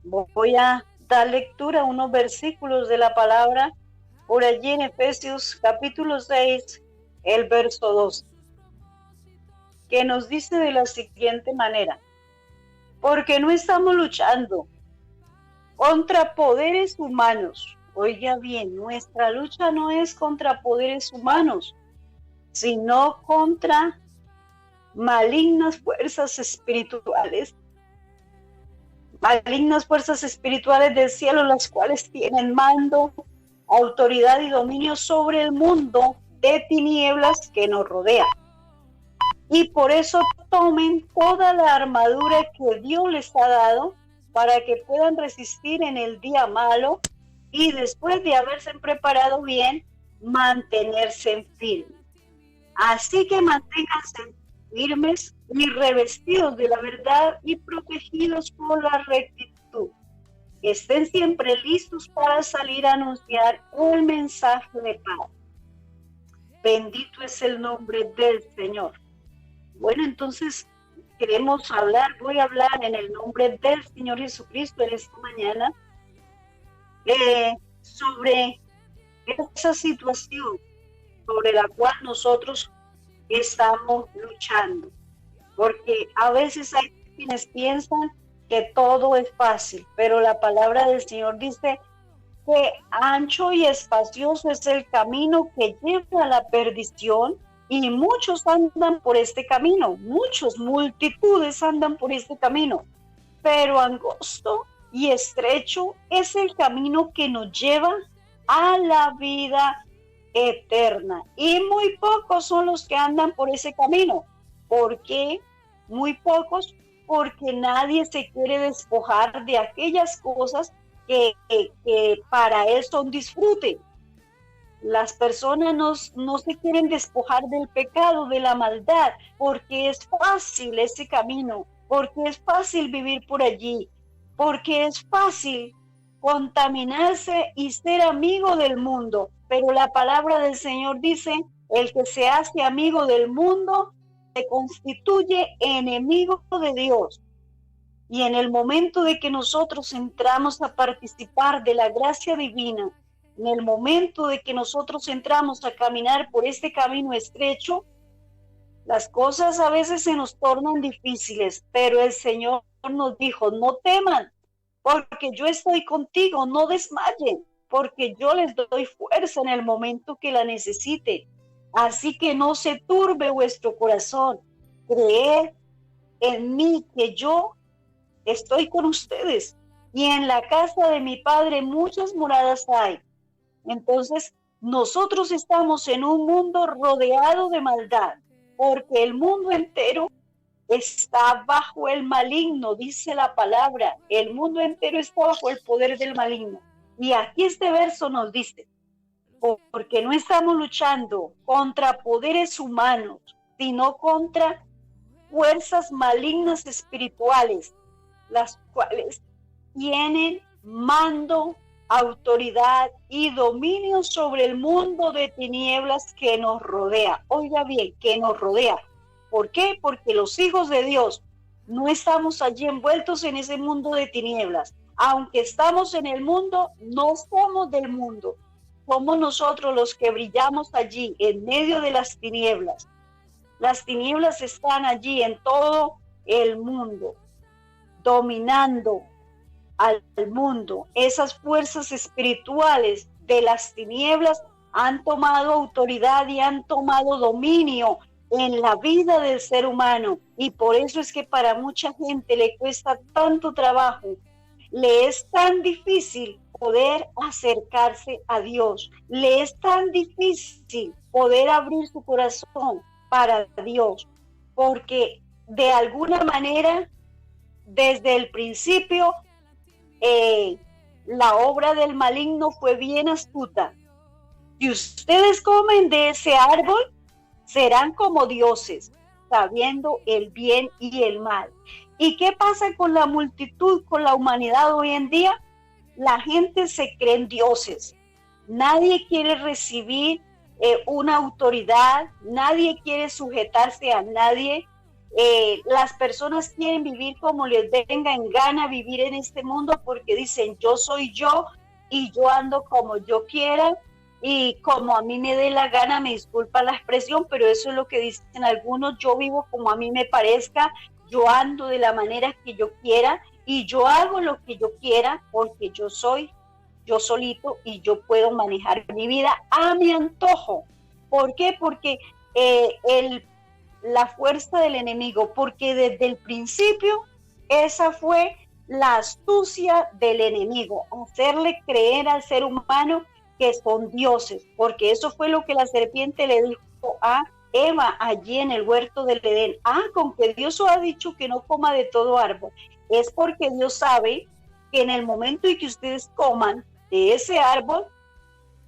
Voy a dar lectura a unos versículos de la palabra por allí en Efesios capítulo 6, el verso 2, que nos dice de la siguiente manera: porque no estamos luchando contra poderes humanos. Oiga bien, nuestra lucha no es contra poderes humanos, sino contra malignas fuerzas espirituales, del cielo, las cuales tienen mando, autoridad y dominio sobre el mundo de tinieblas que nos rodea. Y por eso tomen toda la armadura que Dios les ha dado para que puedan resistir en el día malo y después de haberse preparado bien, mantenerse en firme. Así que manténganse firmes y revestidos de la verdad y protegidos por la rectitud. Estén siempre listos para salir a anunciar el mensaje de paz. Bendito es el nombre del Señor. Bueno, entonces voy a hablar en el nombre del Señor Jesucristo en esta mañana sobre esa situación sobre la cual nosotros estamos luchando. Porque a veces hay quienes piensan que todo es fácil, pero la palabra del Señor dice que ancho y espacioso es el camino que lleva a la perdición y muchos andan por este camino, multitudes andan por este camino, pero angosto y estrecho es el camino que nos lleva a la vida eterna. Y muy pocos son los que andan por ese camino. ¿Por qué? Muy pocos, porque nadie se quiere despojar de aquellas cosas que para él son disfrute. Las personas no se quieren despojar del pecado, de la maldad, porque es fácil ese camino, porque es fácil vivir por allí, porque es fácil contaminarse y ser amigo del mundo. Pero la palabra del Señor dice, el que se hace amigo del mundo se constituye enemigo de Dios. Y en el momento de que nosotros entramos a participar de la gracia divina, en el momento de que nosotros entramos a caminar por este camino estrecho, las cosas a veces se nos tornan difíciles, pero el Señor nos dijo, no teman, porque yo estoy contigo, no desmayen, porque yo les doy fuerza en el momento que la necesite. Así que no se turbe vuestro corazón, creed en mí que yo estoy con ustedes y en la casa de mi Padre muchas moradas hay. Entonces, nosotros estamos en un mundo rodeado de maldad, porque el mundo entero está bajo el maligno, dice la palabra. El mundo entero está bajo el poder del maligno. Y aquí este verso nos dice, porque no estamos luchando contra poderes humanos, sino contra fuerzas malignas espirituales, las cuales tienen mando, autoridad y dominio sobre el mundo de tinieblas que nos rodea. Oiga bien, que nos rodea. ¿Por qué? Porque los hijos de Dios no estamos allí envueltos en ese mundo de tinieblas. Aunque estamos en el mundo, no somos del mundo. Somos nosotros los que brillamos allí en medio de las tinieblas. Las tinieblas están allí en todo el mundo, dominando al mundo. Esas fuerzas espirituales de las tinieblas han tomado autoridad y han tomado dominio en la vida del ser humano. Y por eso es que para mucha gente le cuesta tanto trabajo, le es tan difícil poder acercarse a Dios, le es tan difícil poder abrir su corazón para Dios, porque de alguna manera, desde el principio, la obra del maligno fue bien astuta. Si ustedes comen de ese árbol, serán como dioses, sabiendo el bien y el mal. ¿Y qué pasa con la multitud, con la humanidad hoy en día? La gente se cree dioses. Nadie quiere recibir una autoridad, nadie quiere sujetarse a nadie, Las personas quieren vivir como les venga en gana vivir en este mundo porque dicen yo soy yo y yo ando como yo quiera y como a mí me dé la gana, me disculpa la expresión, pero eso es lo que dicen algunos, yo vivo como a mí me parezca, yo ando de la manera que yo quiera y yo hago lo que yo quiera porque yo soy yo solito y yo puedo manejar mi vida a mi antojo. ¿Por qué? Porque la fuerza del enemigo, porque desde el principio esa fue la astucia del enemigo, hacerle creer al ser humano que son dioses, porque eso fue lo que la serpiente le dijo a Eva allí en el huerto del Edén. Con que Dios os ha dicho que no coma de todo árbol, es porque Dios sabe que en el momento en que ustedes coman de ese árbol,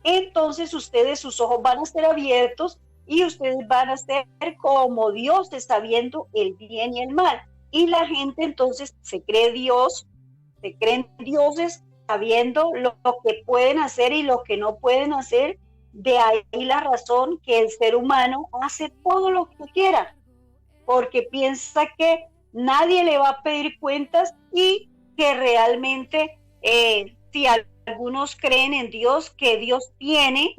entonces ustedes, sus ojos van a ser abiertos y ustedes van a ser como Dios, está viendo el bien y el mal. Y la gente entonces se cree Dios, se creen dioses, sabiendo lo que pueden hacer y lo que no pueden hacer. De ahí la razón que el ser humano hace todo lo que quiera, porque piensa que nadie le va a pedir cuentas y que realmente si algunos creen en Dios, que Dios tiene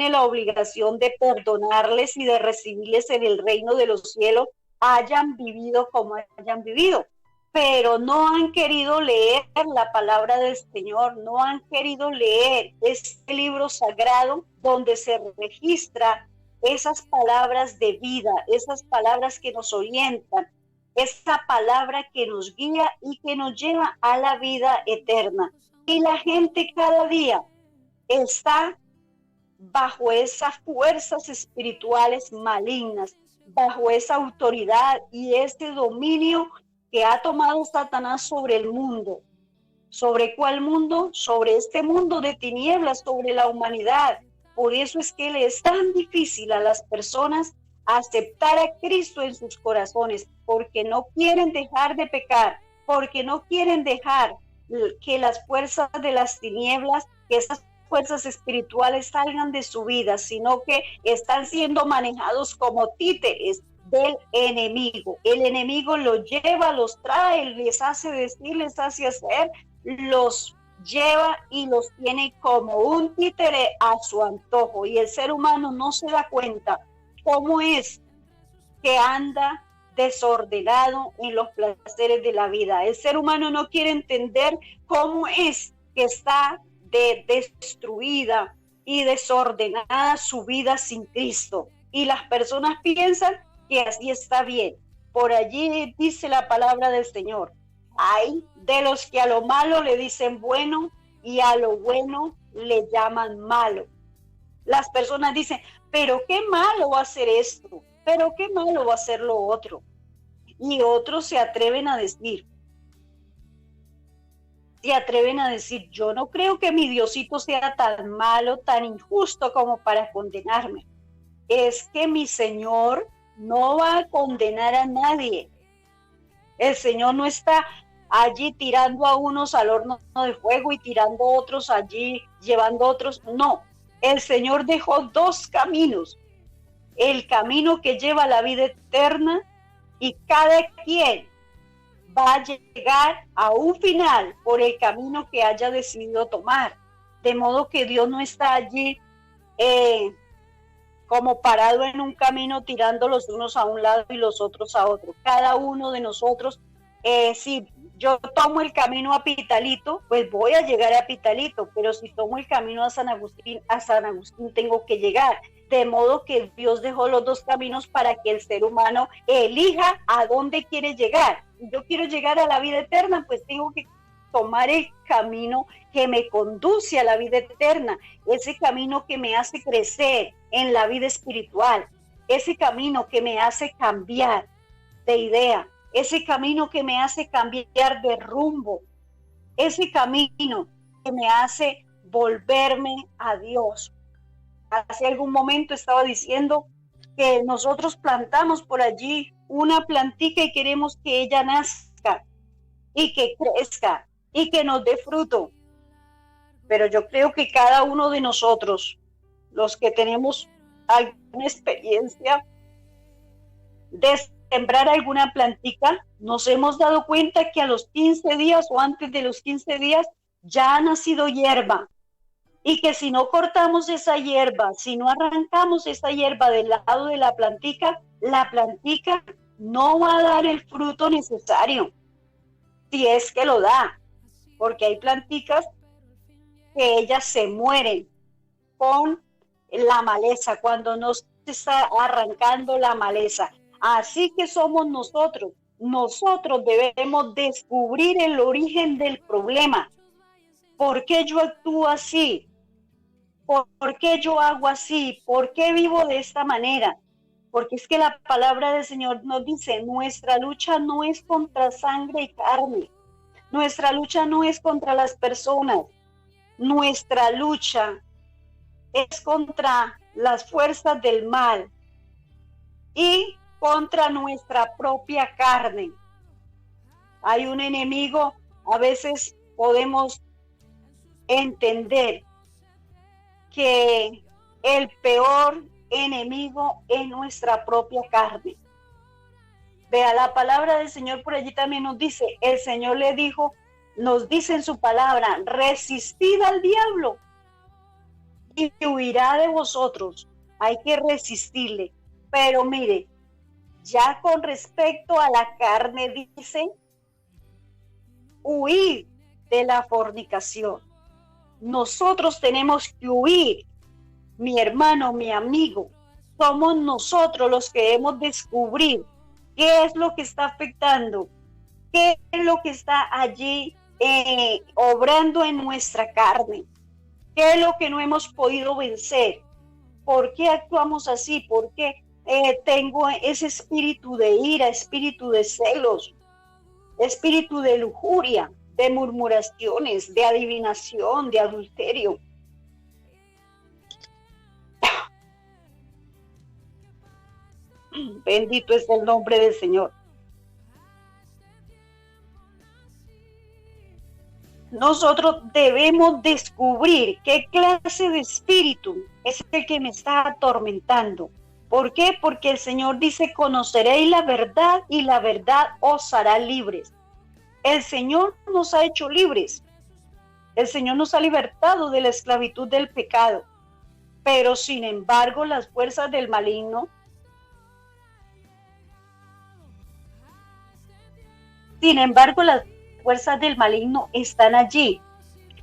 la obligación de perdonarles y de recibirles en el reino de los cielos, hayan vivido como hayan vivido. Pero no han querido leer la palabra del Señor, no han querido leer este libro sagrado donde se registra esas palabras de vida, esas palabras que nos orientan, esa palabra que nos guía y que nos lleva a la vida eterna. Y la gente cada día está bajo esas fuerzas espirituales malignas, bajo esa autoridad y este dominio que ha tomado Satanás sobre el mundo. ¿Sobre cuál mundo? Sobre este mundo de tinieblas, sobre la humanidad. Por eso es que le es tan difícil a las personas aceptar a Cristo en sus corazones, porque no quieren dejar de pecar, porque no quieren dejar que las fuerzas de las tinieblas, que esas fuerzas espirituales salgan de su vida, sino que están siendo manejados como títeres del enemigo. El enemigo los lleva, los trae, les hace decir, les hace hacer, los lleva y los tiene como un títere a su antojo. Y el ser humano no se da cuenta cómo es que anda desordenado en los placeres de la vida. El ser humano no quiere entender cómo es que está destruida y desordenada su vida sin Cristo. Y las personas piensan que así está bien. Por allí dice la palabra del Señor. Hay de los que a lo malo le dicen bueno y a lo bueno le llaman malo. Las personas dicen, pero qué malo va a ser esto, pero qué malo va a ser lo otro. Y otros se atreven a decir, yo no creo que mi Diosito sea tan malo, tan injusto como para condenarme. Es que mi Señor no va a condenar a nadie. El Señor no está allí tirando a unos al horno de fuego y tirando a otros allí, llevando a otros. No, el Señor dejó dos caminos. El camino que lleva a la vida eterna y cada quien va a llegar a un final por el camino que haya decidido tomar. De modo que Dios no está allí como parado en un camino tirando los unos a un lado y los otros a otro. Cada uno de nosotros, si yo tomo el camino a Pitalito, pues voy a llegar a Pitalito, pero si tomo el camino a San Agustín tengo que llegar. De modo que Dios dejó los dos caminos para que el ser humano elija a dónde quiere llegar. Si yo quiero llegar a la vida eterna, pues tengo que tomar el camino que me conduce a la vida eterna, ese camino que me hace crecer en la vida espiritual, ese camino que me hace cambiar de idea, ese camino que me hace cambiar de rumbo, ese camino que me hace volverme a Dios. Hace algún momento estaba diciendo que nosotros plantamos por allí una plantica y queremos que ella nazca y que crezca y que nos dé fruto. Pero yo creo que cada uno de nosotros, los que tenemos alguna experiencia de sembrar alguna plantica, nos hemos dado cuenta que a los 15 días o antes de los 15 días ya ha nacido hierba. Y que si no cortamos esa hierba, si no arrancamos esa hierba del lado de la plantica no va a dar el fruto necesario, si es que lo da, porque hay planticas que ellas se mueren con la maleza, cuando no se está arrancando la maleza. Así que somos nosotros. Nosotros debemos descubrir el origen del problema. ¿Por qué yo actúo así? ¿Por qué yo hago así? ¿Por qué vivo de esta manera? Porque es que la palabra del Señor nos dice, nuestra lucha no es contra sangre y carne. Nuestra lucha no es contra las personas. Nuestra lucha es contra las fuerzas del mal y contra nuestra propia carne. Hay un enemigo, a veces podemos entender que el peor enemigo es nuestra propia carne. Vea, la palabra del Señor por allí también nos dice, el Señor le dijo, nos dice en su palabra, resistid al diablo y huirá de vosotros. Hay que resistirle. Pero mire, ya con respecto a la carne dice, huir de la fornicación. Nosotros tenemos que huir, mi hermano, mi amigo. Somos nosotros los que debemos descubrir qué es lo que está afectando, qué es lo que está allí obrando en nuestra carne, qué es lo que no hemos podido vencer, por qué actuamos así, por qué tengo ese espíritu de ira, espíritu de celos, espíritu de lujuria, de murmuraciones, de adivinación, de adulterio. Bendito es el nombre del Señor. Nosotros debemos descubrir qué clase de espíritu es el que me está atormentando. ¿Por qué? Porque el Señor dice, conoceréis la verdad y la verdad os hará libres. El Señor nos ha hecho libres. El Señor nos ha libertado de la esclavitud del pecado. Pero sin embargo, las fuerzas del maligno, las fuerzas del maligno están allí,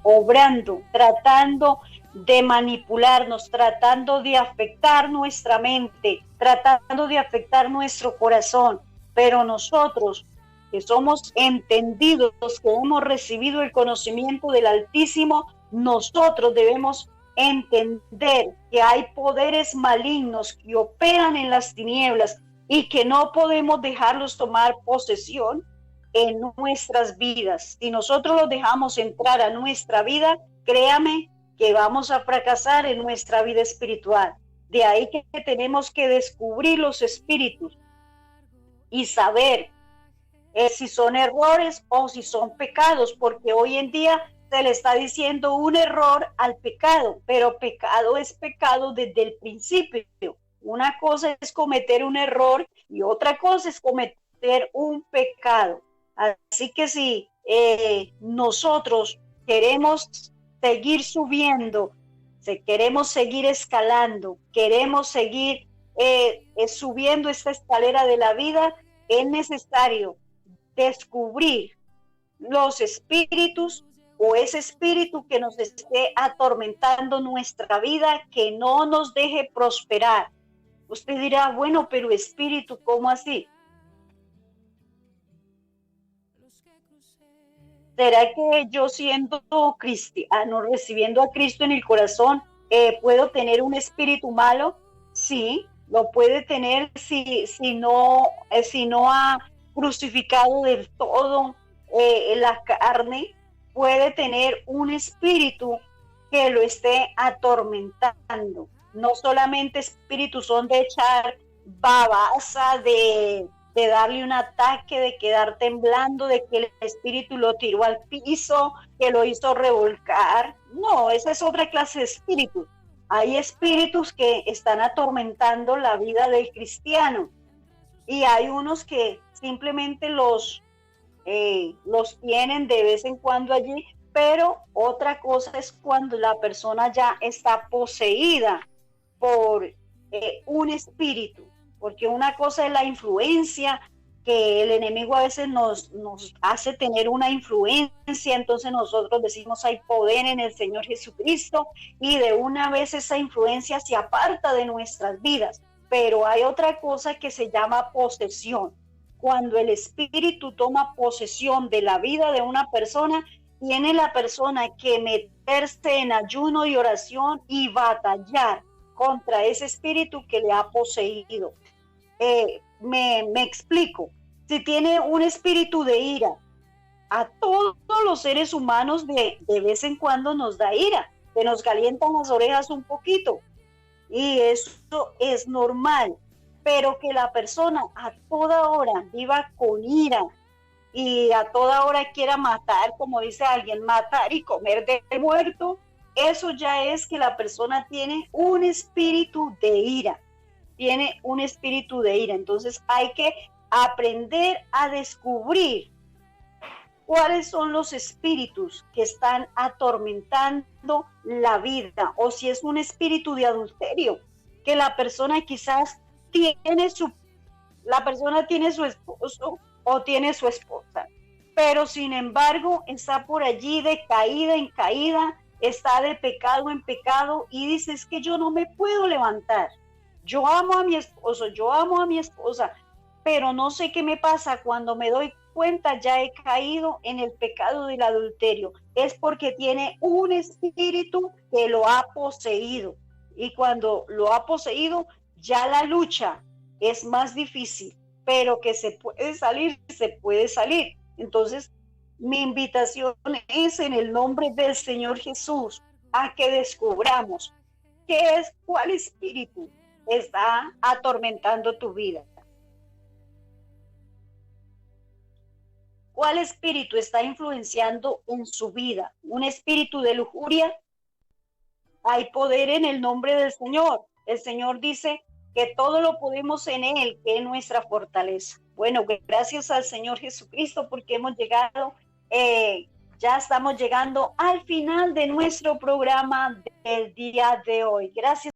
obrando, tratando de manipularnos, tratando de afectar nuestra mente, tratando de afectar nuestro corazón. Pero nosotros, que somos entendidos, que hemos recibido el conocimiento del Altísimo, nosotros debemos entender que hay poderes malignos que operan en las tinieblas y que no podemos dejarlos tomar posesión en nuestras vidas. Si nosotros los dejamos entrar a nuestra vida, créame que vamos a fracasar en nuestra vida espiritual. De ahí que tenemos que descubrir los espíritus y saber si son errores o si son pecados, porque hoy en día se le está diciendo un error al pecado, pero pecado es pecado desde el principio. Una cosa es cometer un error y otra cosa es cometer un pecado. Así que si nosotros queremos seguir subiendo, si queremos seguir escalando, queremos seguir subiendo esta escalera de la vida, es necesario descubrir los espíritus o ese espíritu que nos esté atormentando nuestra vida, que no nos deje prosperar. Usted dirá, bueno, pero espíritu, ¿cómo así? ¿Será que yo siendo cristiano, recibiendo a Cristo en el corazón, puedo tener un espíritu malo? Sí, lo puede tener si no ha crucificado del todo la carne, puede tener un espíritu que lo esté atormentando. No solamente espíritus son de echar babasa, de darle un ataque, de quedar temblando, de que el espíritu lo tiró al piso, que lo hizo revolcar. No, esa es otra clase de espíritu. Hay espíritus que están atormentando la vida del cristiano. y hay unos que simplemente los tienen de vez en cuando allí, pero otra cosa es cuando la persona ya está poseída por un espíritu, porque una cosa es la influencia, que el enemigo a veces nos hace tener una influencia, entonces nosotros decimos hay poder en el Señor Jesucristo y de una vez esa influencia se aparta de nuestras vidas, pero hay otra cosa que se llama posesión. Cuando el espíritu toma posesión de la vida de una persona, tiene la persona que meterse en ayuno y oración y batallar contra ese espíritu que le ha poseído. Me explico. Si tiene un espíritu de ira, a todos los seres humanos de vez en cuando nos da ira, que nos calientan las orejas un poquito. Y eso es normal, pero que la persona a toda hora viva con ira y a toda hora quiera matar, como dice alguien, matar y comer de muerto, eso ya es que la persona tiene un espíritu de ira, tiene un espíritu de ira. Entonces hay que aprender a descubrir cuáles son los espíritus que están atormentando la vida, o si es un espíritu de adulterio, que la persona quizás tiene su esposo o tiene su esposa, pero sin embargo está por allí de caída en caída, está de pecado en pecado y dice, es que yo no me puedo levantar, yo amo a mi esposo, yo amo a mi esposa, pero no sé qué me pasa cuando me doy cuenta, ya he caído en el pecado del adulterio. Es porque tiene un espíritu que lo ha poseído. Y cuando lo ha poseído, ya la lucha es más difícil, pero que se puede salir, se puede salir. Entonces, mi invitación es en el nombre del Señor Jesús a que descubramos cuál espíritu está atormentando tu vida. ¿Cuál espíritu está influenciando en su vida? ¿Un espíritu de lujuria? Hay poder en el nombre del Señor. El Señor dice que todo lo podemos en Él, que es nuestra fortaleza. Bueno, gracias al Señor Jesucristo porque hemos llegado, ya estamos llegando al final de nuestro programa del día de hoy. Gracias.